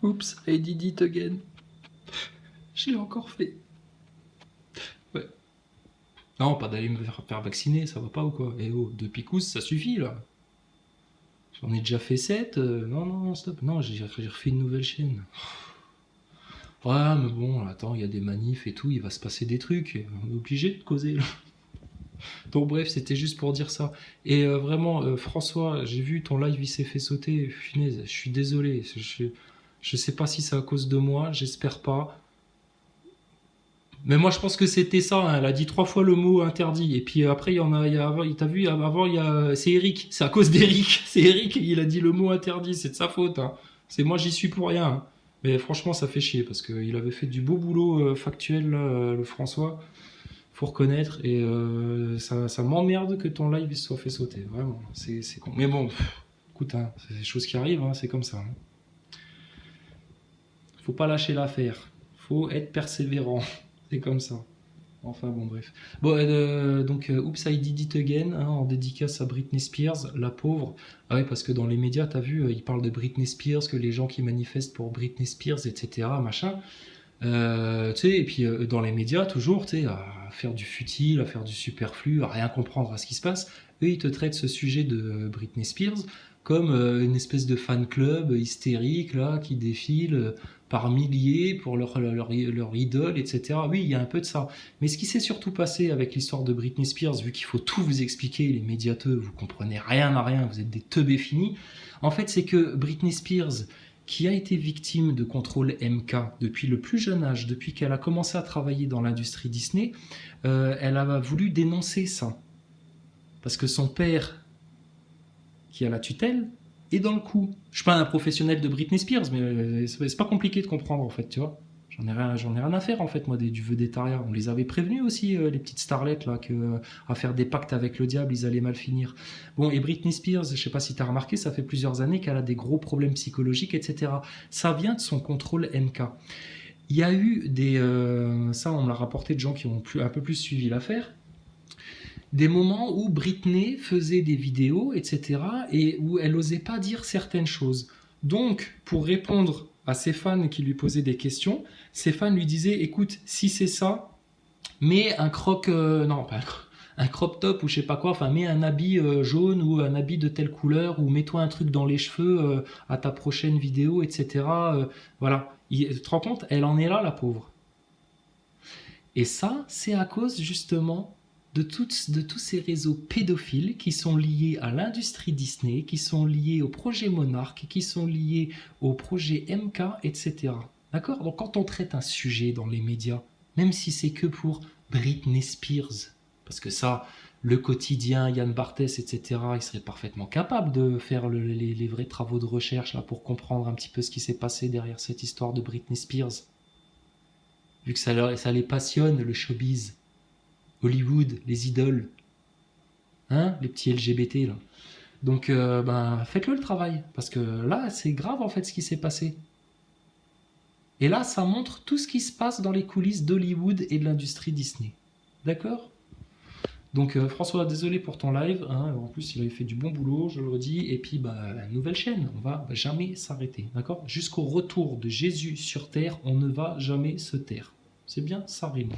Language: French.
Oups, I did it again. Je l'ai encore fait. Ouais. Non, pas d'aller me faire vacciner, ça va pas ou quoi? Eh oh, 2 picousses, ça suffit là. J'en ai déjà fait 7. Non, non, stop. Non, j'ai refait une nouvelle chaîne. Ouais, mais bon, attends, il y a des manifs et tout, il va se passer des trucs. On est obligé de causer là. Donc bref, c'était juste pour dire ça. Et vraiment, François, j'ai vu ton live, il s'est fait sauter. Punaise, je suis désolé. Je sais pas si c'est à cause de moi, j'espère pas. Mais moi, je pense que c'était ça. Hein. Elle a dit 3 fois le mot interdit. Et puis après, t'as vu, avant, c'est Eric. C'est à cause d'Eric. C'est Eric, il a dit le mot interdit. C'est de sa faute. Hein. C'est moi, j'y suis pour rien. Hein. Mais franchement, ça fait chier parce qu'il avait fait du beau boulot factuel, là, le François. Faut reconnaître. Et ça m'emmerde que ton live se soit fait sauter. Vraiment, c'est con. Mais bon, écoute, hein, c'est des choses qui arrivent. Hein, c'est comme ça. Hein. Faut pas lâcher l'affaire. Faut être persévérant. C'est comme ça. Enfin bon, bref. Bon, donc, Oops, I Did It Again, hein, en dédicace à Britney Spears, la pauvre. Ah oui, parce que dans les médias, t'as vu, ils parlent de Britney Spears, que les gens qui manifestent pour Britney Spears, etc., machin. Tu sais, et puis dans les médias, toujours, tu sais, à faire du futile, à faire du superflu, à rien comprendre à ce qui se passe. Eux, ils te traitent ce sujet de Britney Spears comme une espèce de fan club hystérique, là, qui défile par milliers pour leur idole, etc. Oui, il y a un peu de ça. Mais ce qui s'est surtout passé avec l'histoire de Britney Spears, vu qu'il faut tout vous expliquer, les médiateux, vous comprenez rien à rien, vous êtes des teubés finis, en fait, c'est que Britney Spears, qui a été victime de contrôle MK depuis le plus jeune âge, depuis qu'elle a commencé à travailler dans l'industrie Disney, elle a voulu dénoncer ça. Parce que son père, qui a la tutelle, est dans le coup. Je suis pas un professionnel de Britney Spears, mais c'est pas compliqué de comprendre en fait, tu vois. J'en ai rien à faire en fait, moi, du vedettariat. On les avait prévenus aussi, les petites starlettes, là, à faire des pactes avec le diable, ils allaient mal finir. Bon, et Britney Spears, je sais pas si tu as remarqué, ça fait plusieurs années qu'elle a des gros problèmes psychologiques, etc. Ça vient de son contrôle MK. Il y a eu ça on me l'a rapporté de gens qui ont un peu plus suivi l'affaire, des moments où Britney faisait des vidéos, etc., et où elle n'osait pas dire certaines choses. Donc, pour répondre à ses fans qui lui posaient des questions, ses fans lui disaient, écoute, si c'est ça, mets un non, pas un crop top ou je sais pas quoi, enfin mets un habit jaune ou un habit de telle couleur ou mets-toi un truc dans les cheveux à ta prochaine vidéo, etc. Voilà. Tu te rends compte, elle en est là, la pauvre. Et ça, c'est à cause justement de tous ces réseaux pédophiles qui sont liés à l'industrie Disney, qui sont liés au projet Monarch, qui sont liés au projet MK, etc. D'accord? Donc quand on traite un sujet dans les médias, même si c'est que pour Britney Spears, parce que ça, le quotidien, Yann Barthès, etc., il serait parfaitement capable de faire les vrais travaux de recherche là, pour comprendre un petit peu ce qui s'est passé derrière cette histoire de Britney Spears. Vu que ça les passionne, le showbiz. Hollywood, les idoles, hein, les petits LGBT là. Donc, faites-le le travail, parce que là, c'est grave en fait ce qui s'est passé. Et là, ça montre tout ce qui se passe dans les coulisses d'Hollywood et de l'industrie Disney. D'accord? Donc, François, désolé pour ton live. Hein, en plus, il avait fait du bon boulot, je le redis. Et puis, nouvelle chaîne, on va jamais s'arrêter. D'accord? Jusqu'au retour de Jésus sur terre, on ne va jamais se taire. C'est bien, ça rime.